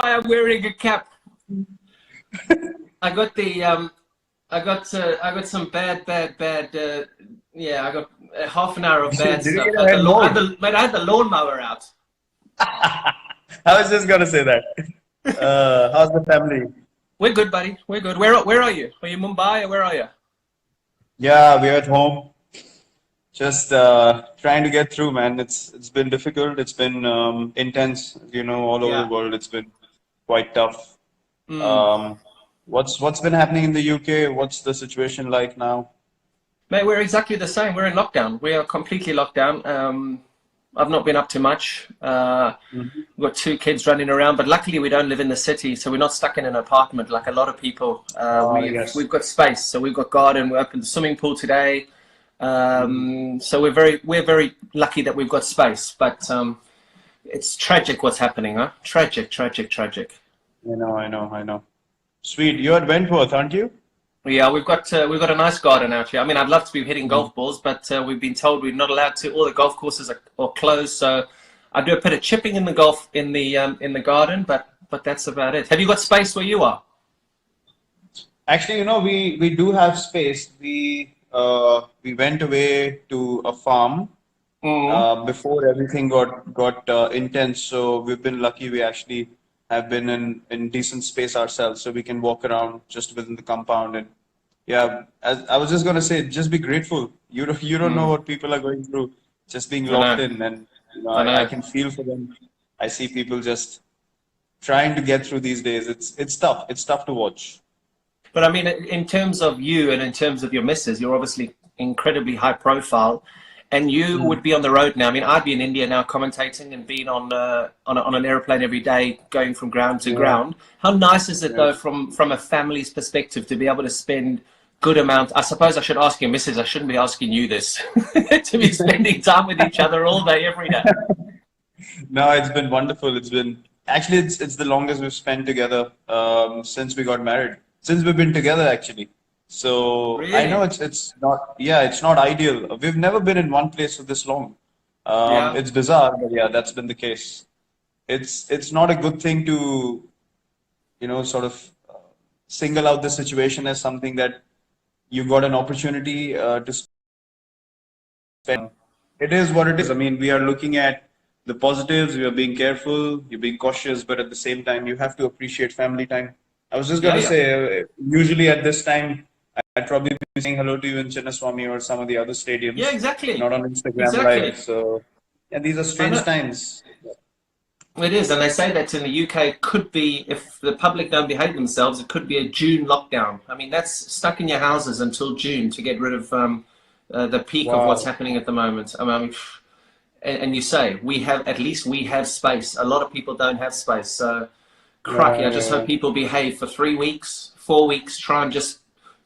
why I'm wearing a cap. I got the I got some bad. Yeah, I got half an hour of bad Did you stuff. get a head mold? I had the lawnmower out. I was just gonna say that. How's the family? We're good, buddy. We're good. Where are you? Are you Mumbai or where are you? Yeah, we're at home. Just trying to get through, man. It's been difficult. It's been intense, all over the Yeah. world. It's been quite tough. Mm. Um, what's been happening in the UK? What's the situation like now? Mate, we're exactly the same. We're in lockdown. We are completely locked down. I've not been up to much. Mhm. We've got two kids running around, but luckily we don't live in the city, so we're not stuck in an apartment like a lot of people. Yes. We've got space, so we've got garden. We opened the swimming pool today. Mm. So we're very lucky that we've got space. But it's tragic what's happening, huh? Tragic, tragic, tragic. I know. Sweet. You're at Wentworth, aren't you? Yeah, we've got a nice garden out here. I mean, I'd love to be hitting Mm. golf balls, but we've been told we're not allowed to. All the golf courses are closed, so I do a bit of chipping in the golf in the garden, but that's about it. Have you got space where you are? Actually, we do have space. We went away to a farm Mm. before everything got intense. So we've been lucky. We actually have been in decent space ourselves, so we can walk around just within the compound. And yeah, as I was just gonna say, just be grateful. You don't know Mm. what people are going through, just being I locked know, in, and I I know. can feel for them. I see people just trying to get through these days. It's tough. It's tough to watch. But I mean, in terms of you and in terms of your missus, you're obviously incredibly high profile, and you Mm. would be on the road now. I mean, I'd be in India now commentating and being on an airplane every day, going from ground to Yeah, ground. How nice is it yeah. though, from a family's perspective, to be able to spend good amount? I suppose I should ask your missus. I shouldn't be asking you this. To be spending time with each other all day, every day. No, it's been wonderful. It's the longest we've spent together since we got married. Since we've been together actually. So I know Really? it's not, yeah, it's not ideal. We've never been in one place for this long. Yeah. It's bizarre, but yeah, that's been the case. It's not a good thing to, sort of single out the situation as something that you got an opportunity to spend. It is what it is. I mean, we are looking at the positives, we are being careful, you're being cautious, but at the same time, you have to appreciate family time. I was just going Yeah, to yeah. say, usually at this time, I'd probably be saying hello to you in Chinnaswamy or some of the other Yeah, stadiums, exactly. not on Instagram Live. Exactly. So, yeah, these are I strange know. times. It is, and they say that in the UK it could be, if the public don't behave themselves, it could be a June lockdown. I mean, that's stuck in your houses until June to get rid of the peak of what's Wow. happening at the moment. I mean, and you say at least we have space. A lot of people don't have space, so crikey, Yeah, I just yeah, hope people behave for 3 weeks, 4 weeks, try and just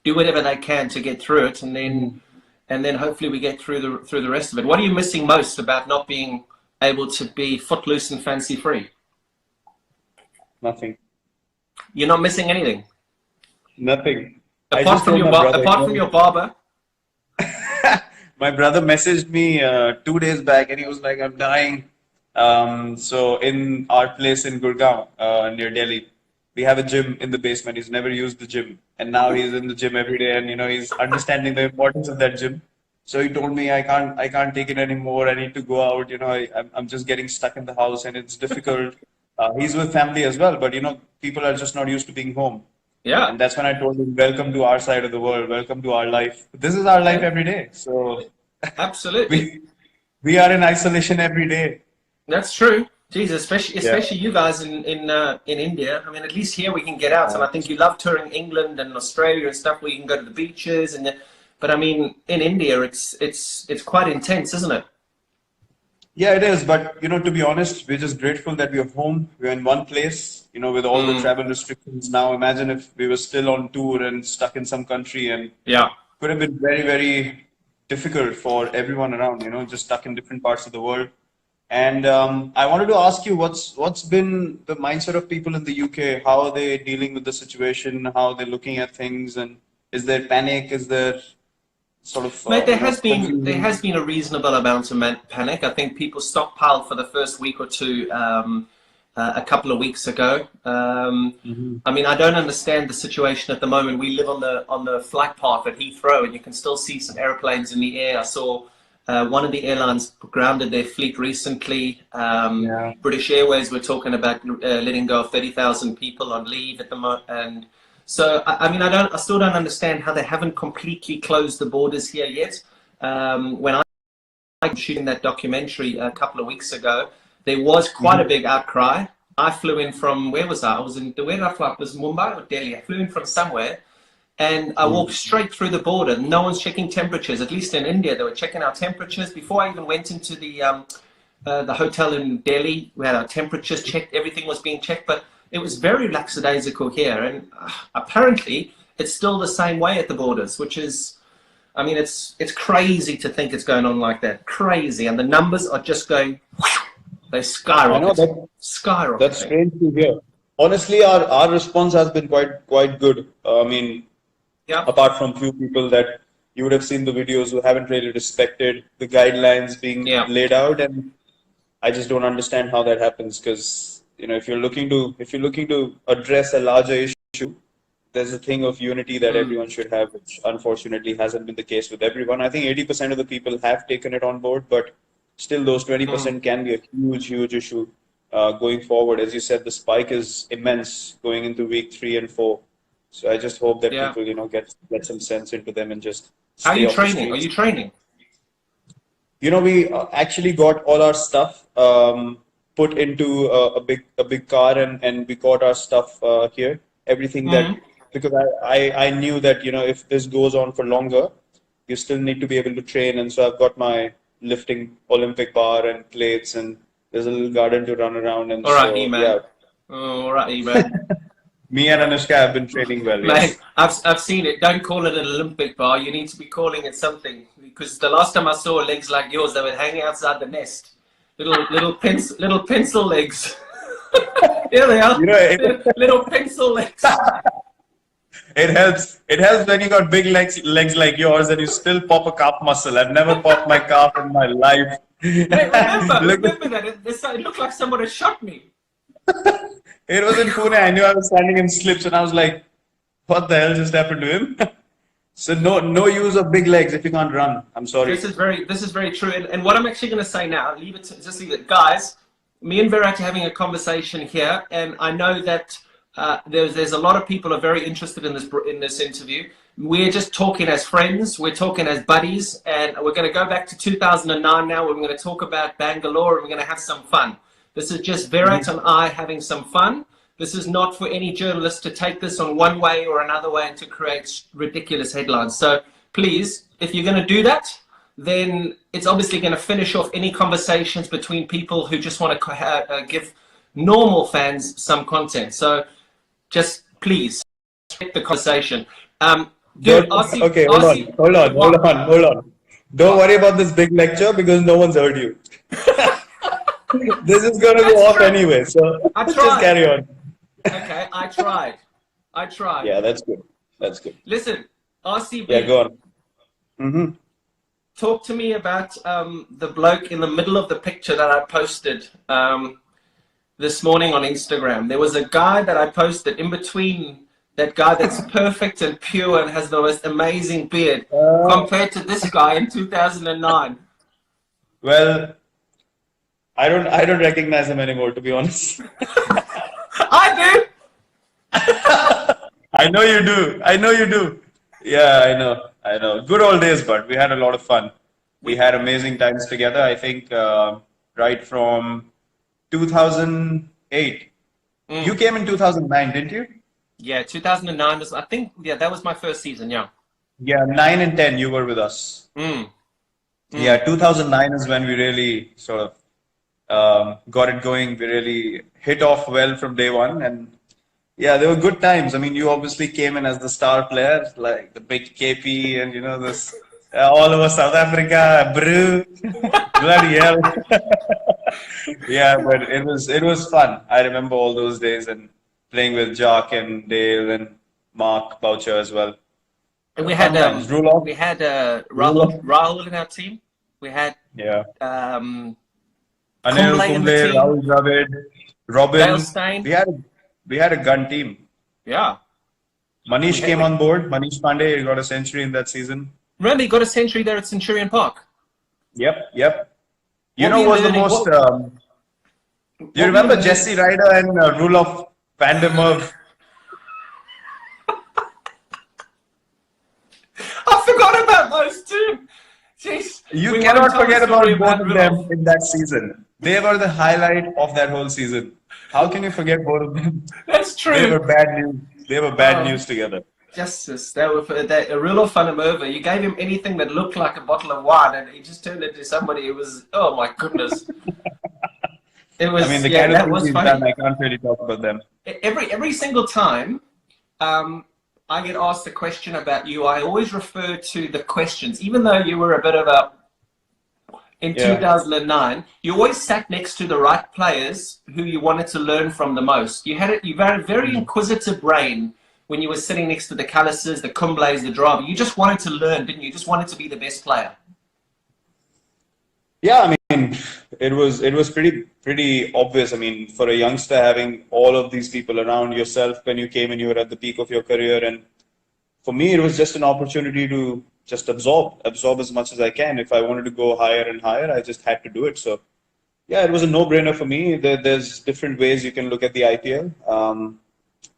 do whatever they can to get through it, and yeah. then hopefully we get through the rest of it. What are you missing most about not being able to be footloose and fancy free? Nothing. You're not missing anything Nothing. I just told my brother, apart from your barber. my brother messaged me 2 days back and he was like, I'm dying. So in our place in Gurgaon, near Delhi, we have a gym in the basement. He's never used the gym. And now he's in the gym every day and he's understanding the importance of that gym. So he told me I can't take it anymore. I need to go out. I'm just getting stuck in the house and it's difficult. He's with family as well, but people are just not used to being home. Yeah, And that's when I told him, welcome to our side of the world, welcome to our life. This is our life yeah, every day. So absolutely. we we are in isolation every day. That's true. Jesus, Yeah. especially you guys in India. I mean, at least here we can get out, and Uh, I think you love touring England and Australia and stuff where you can go to the beaches but I mean, in India, it's quite intense, isn't it? yeah, it is. But to be honest, we're just grateful that we're home. We're in one place. With all the Mm, travel restrictions now. Imagine if we were still on tour and stuck in some country, and yeah. could have been very, very difficult for everyone around. Just stuck in different parts of the world. And I wanted to ask you, what's been the mindset of people in the UK? How are they dealing with the situation? How are they looking at things? And is there panic? Is there sort of Mate, there confusion? has been a reasonable amount of panic. I think people stockpiled for the first week or two, a couple of weeks ago. Hmm. I mean, I don't understand the situation at the moment. We live on the flight path at Heathrow, and you can still see some airplanes in the air. I saw one of the airlines grounded their fleet recently. Yeah. British Airways were talking about letting go of 30,000 people on leave at the moment, and so I mean, I still don't understand how they haven't completely closed the borders here yet. When I was shooting that documentary a couple of weeks ago, there was quite a Hmm. big outcry. I flew in from, where was I? I was in, where did I fly? It was Mumbai or Delhi. I flew in from somewhere, and I walked straight through the border. No one's checking temperatures. At least in India, they were checking our temperatures before I even went into the hotel in Delhi. We had our temperatures checked. Everything was being checked, but it was very lackadaisical here. And apparently, it's still the same way at the borders, which is, I mean, it's crazy to think it's going on like that. Crazy, and the numbers are just going. They I know skyrocket, that's skyrocketing. strange to hear. Honestly, our response has been quite good. I mean, Yeah, apart from few people that you would have seen the videos who haven't really respected the guidelines being yeah. laid out, and I just don't understand how that happens because if you're looking to address a larger issue, there's a thing of unity that Mm, everyone should have, which unfortunately hasn't been the case with everyone. I think 80% of the people have taken it on board, but still those mm. 20% can be a huge issue going forward. As you said, the spike is immense going into week 3 and 4. So I just hope that Yeah. people, get some sense into them and just How are stay you off the training? Are streets. you training? We actually got all our stuff put into a big car, and we got our stuff here. Everything that Mm. because I knew that if this goes on for longer, you still need to be able to train, and so I've got my lifting Olympic bar and plates, and there's a little garden to run around, and All right, so E-man. yeah, All right, E-man. me and Anushka have been training well. Mate, Yes. I've seen it. Don't call it an Olympic bar. You need to be calling it something. Because the last time I saw legs like yours, they were hanging outside the nest. Little pencil legs. Here they are. You know, it, Little pencil legs. it helps. It helps when you got big legs like yours, and you still pop a calf muscle. I've never popped my calf in my life. Mate, Look, remember that. It looked like somebody shot me. it was in Pune. I knew I was standing in slips, and I was like, "What the hell just happened to him?" So no use of big legs if you can't run. I'm sorry. This is very true. And what I'm actually going to say now, just leave it, guys. Me and Virat are having a conversation here, and I know that there's a lot of people are very interested in this interview. We're just talking as friends, we're talking as buddies, and we're going to go back to 2009 now. We're going to talk about Bangalore, and we're going to have some fun. This is just Virat and I having some fun. This is not for any journalist to take this on one way or another way and to create ridiculous headlines. So please, if you're going to do that, then it's obviously going to finish off any conversations between people who just want to give normal fans some content. So just please take the conversation. Dude, Don't, okay, hold on, hold on, hold what? on, hold on. Don't What? worry about this big lecture because no one's heard you. This is gonna go That's off true. anyway, so I just tried. carry on. Okay, I tried. I tried. Yeah, that's good. That's good. Listen, Yeah, RCB, go on. Mm-hmm. talk to me about the bloke in the middle of the picture that I posted this morning on Instagram. There was a guy that I posted in between that guy that's perfect and pure and has the most amazing beard compared to this guy in 2009. Well, I don't recognize him anymore, to be honest. I do. I know you do. I know you do. Yeah, I know. I know. Good old days, but we had a lot of fun. We We, had amazing times together. I think right from 2008. You mm, came in 2009, didn't you? yeah, 2009 was, I think, yeah, that was my first season. Yeah. Yeah, 9 and 10, you were with us. Mm, Yeah, mm. 2009 is when we really sort of got it going. We really hit off well from day one. And yeah, they were good times. I mean, you obviously came in as the star player, like the big KP and this all over South Africa, brew, bloody hell. Yeah, but it was fun. I remember all those days and playing with Jock and Dale and Mark Boucher as well. And we had Fun times. Rule off, rule off. Rahul in our team. We had Yeah. um, Anil Kumble in the Kumble, team. Rahul Dravid. Dale Robin. Steyn. We had a gun team. Yeah. Manish came on board. Manish Pandey got a century in that season. Remember, he got a century there at Centurion Park. Yep. You What were know you what's the learning? most? Do you What were you remember learning? Jesse Ryder and Rule van der Merwe? I forgot about those two. Jeez. You We cannot won't tell the forget about story both of Rudolph. them in that season. They were the highlight of that whole season. How can you forget both of them? That's They were true. bad news. They were bad news together. Justice. That were that Rudolph van der Merwe. You gave him anything that looked like a bottle of wine, and he just turned into somebody who was. Oh my goodness. It was. I mean, the Yeah, kind of that things was he's funny. done, I can't really talk about them. Every single time I get asked a question about you, I always refer to the questions, even though you were a bit of a. In Yeah. 2009, you always sat next to the right players who you wanted to learn from the most. You had a very inquisitive brain when you were sitting next to the Callises, the Kumblays, the Drava. You just wanted to learn, didn't you? You just wanted to be the best player. Yeah, I mean, it was pretty obvious. I mean, for a youngster having all of these people around yourself when you came and you were at the peak of your career, and for me, it was just an opportunity to just absorb as much as I can. If I wanted to go higher and higher, I just had to do it. So, yeah, it was a no-brainer for me. There's different ways you can look at the IPL.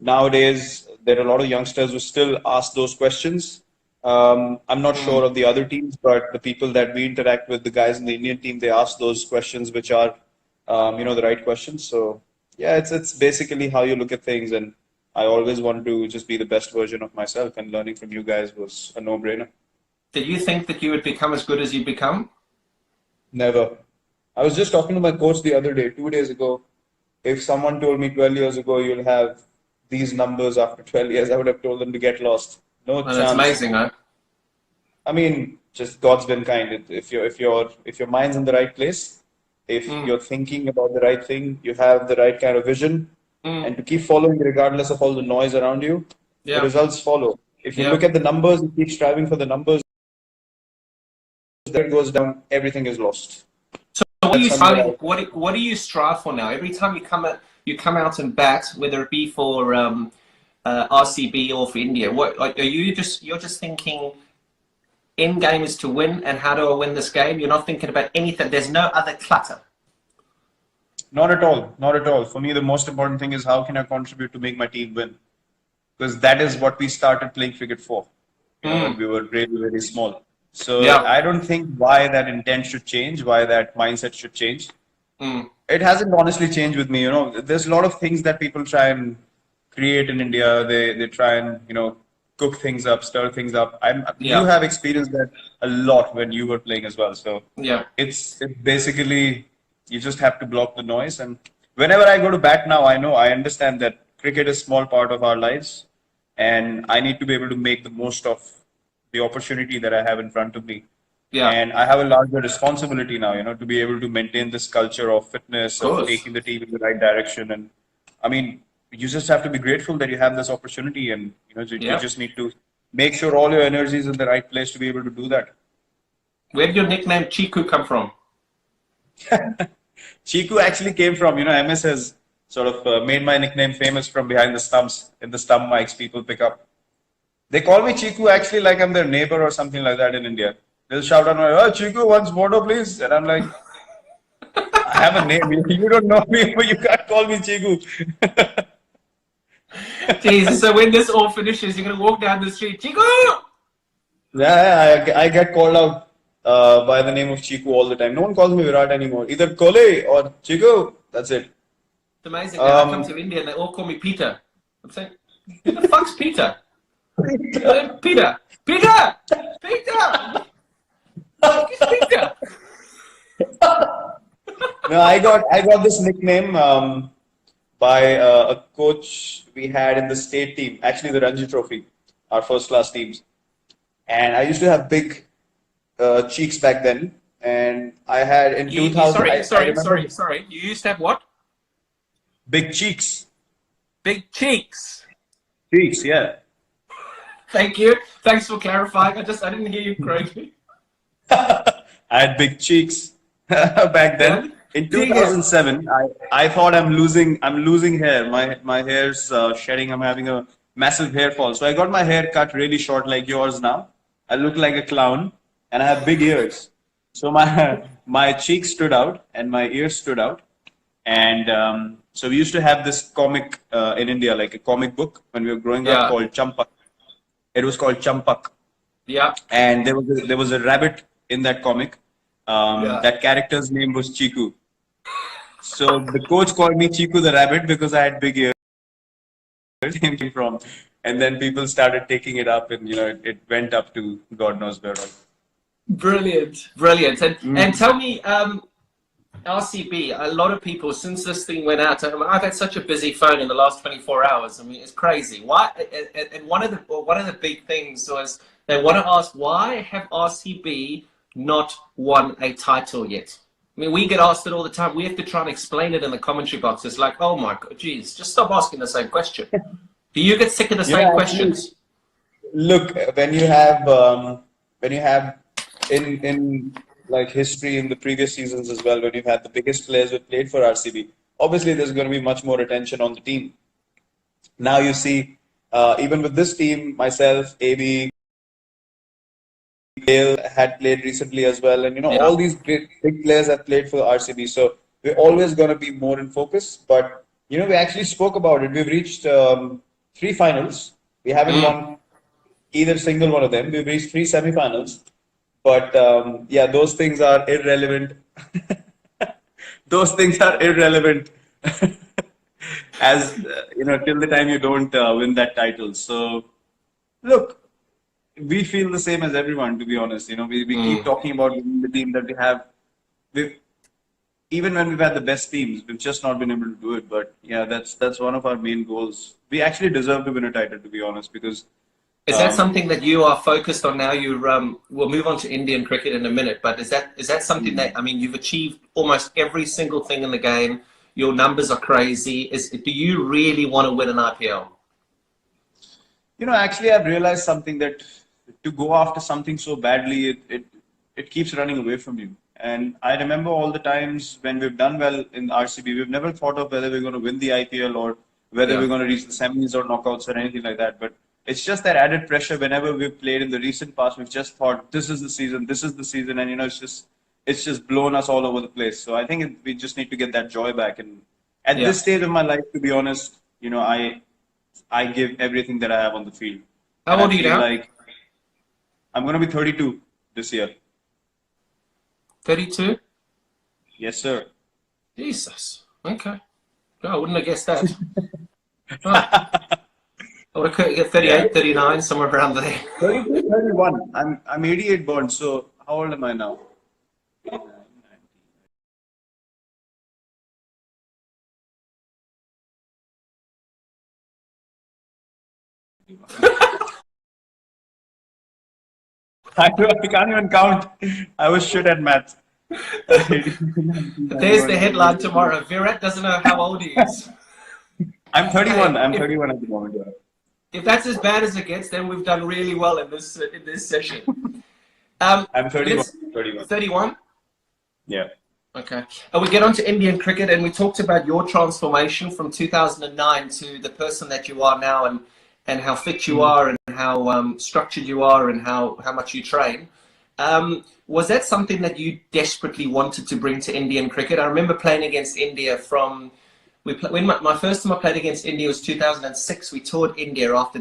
Nowadays, there are a lot of youngsters who still ask those questions. I'm not sure of the other teams, but the people that we interact with, the guys in the Indian team, they ask those questions, which are, the right questions. So, yeah, it's basically how you look at things, and I always want to just be the best version of myself, and learning from you guys was a no-brainer. Did you think that you would become as good as you become? Never. I was just talking to my coach the other day, 2 days ago. If someone told me 12 years ago you'll have these numbers after 12 years, I would have told them to get lost. No Well, that's chance. amazing, huh? I mean, just God's been kind. If your mind's in the right place, if you're thinking about the right thing, you have the right kind of vision, and to keep following regardless of all the noise around you, the Yeah. results follow. If you Yeah. look at the numbers and keep striving for the numbers, that goes down, everything is lost. So what are you That's something striving? What do you strive for now? Every time you come out and bat, whether it be for RCB or for India, what are you're just thinking? End game is to win, and how do I win this game? You're not thinking about anything. There's no other clutter. Not at all. Not at all. For me, the most important thing is how can I contribute to make my team win? Because that is what we started playing cricket for, when we were really, really small. So Yeah. I don't think why that intent should change, why that mindset should change. It hasn't honestly changed with me. There's a lot of things that people try and create in India. They try and cook things up, stir things up. You Yeah. have experienced that a lot when you were playing as well. So Yeah. it's basically you just have to block the noise. And whenever I go to bat now, I understand that cricket is a small part of our lives, and I need to be able to make the most of the opportunity that I have in front of me. Yeah. And I have a larger responsibility now, to be able to maintain this culture of fitness, Of of course. taking the team in the right direction. And I mean, you just have to be grateful that you have this opportunity, and you Yeah. just need to make sure all your energy is in the right place to be able to do that. Where did your nickname Chiku come from? Chiku actually came from, MS has sort of made my nickname famous from behind the stumps. In the stump mics, people pick up. They call me Chiku actually like I'm their neighbor or something like that in India. They'll shout out, "Oh, Chiku, once photo, please." And I'm like, I have a name. You don't know me, but you can't call me Chiku. Jesus, so when this all finishes, you're going to walk down the street, Chiku! Yeah, I get called out by the name of Chiku all the time. No one calls me Virat anymore. Either Kholi or Chiku. That's it. It's amazing. I come to India and they all call me Peter. I'm saying, who the fuck's Peter? Peter! Peter! Peter! Fuck is Peter? No, I got this nickname by a coach we had in the state team, actually the Ranji Trophy, our first class teams. And I used to have big cheeks back then. And I had in 2000. I remember Sorry. You used to have what? big cheeks. Big cheeks. Cheeks, yeah. Thank you. Thanks for clarifying. I didn't hear you correctly. I had big cheeks back then. In Dig it. 2007, I thought I'm losing hair. My hair's shedding. I'm having a massive hair fall. So I got my hair cut really short, like yours now. I look like a clown, and I have big ears. So my my cheeks stood out and my ears stood out. And so we used to have this comic in India, like a comic book when we were growing up Yeah. called Champak. It was called Champak, Yeah. and there was a rabbit in that comic. Yeah. That character's name was Chiku. So the coach called me Chiku the rabbit because I had big ears. Came from, and then people started taking it up, and it went up to God knows where. Brilliant. Brilliant. And Mm. tell me, RCB, a lot of people, since this thing went out, I've had such a busy phone in the last 24 hours. I mean, it's crazy. Why? And one of the big things was they want to ask, why have RCB not won a title yet? I mean, we get asked it all the time. We have to try and explain it in the commentary box. It's like, oh my God, geez, just stop asking the same question. Do you get sick of the same Actually, questions? look, when you have in like history in the previous seasons as well, when you've had the biggest players who played for RCB, obviously there's going to be much more attention on the team. Now you see, even with this team, myself, AB, Gale had played recently as well, and Yeah. all these great big players have played for RCB. So we're always going to be more in focus. But we actually spoke about it. We've reached 3 finals. We haven't Mm. won either single one of them. We've reached 3 semifinals. But yeah, those things are irrelevant. Those things are irrelevant as till the time you don't win that title. So look, we feel the same as everyone, to be honest. We keep Mm. talking about winning the team that we have. We've, even when we've had the best teams, we've just not been able to do it. But yeah, that's one of our main goals. We actually deserve to win a title, to be honest, because Is that um, something that you are focused on now? We'll move on to Indian cricket in a minute, but is that something that, I mean, you've achieved almost every single thing in the game. Your numbers are crazy. Do you really want to win an IPL? actually, I've realized something that to go after something so badly, it keeps running away from you. And I remember all the times when we've done well in RCB, we've never thought of whether we're going to win the IPL or whether Yeah. we're going to reach the semis or knockouts or anything like that. But it's just that added pressure whenever we've played in the recent past. We've just thought this is the season, and it's just blown us all over the place. So I think we just need to get that joy back. And at Yeah. this stage of my life, to be honest, I give everything that I have on the field. How And I old are you feel now? like I'm going to be 32 this year. 32? Yes, sir. Jesus. Okay. No, I wouldn't have guessed that. Oh, I would have get Yeah. 38, 39, somewhere around there. 32, 31. I'm 88 born, so how old am I now? I can't even count. I was shit at math. There's the headline tomorrow. Virat doesn't know how old he is. I'm 31. Hey, I'm 31 at the moment. Yeah. if that's as bad as it gets, then we've done really well in this session. I'm 31. Let's 31. 31. Yeah. Okay. And we get on to Indian cricket, and we talked about your transformation from 2009 to the person that you are now, and how fit you are, and how structured you are, and how much you train. Was that something that you desperately wanted to bring to Indian cricket? I remember playing against India when my first time I played against India was 2006. We toured India after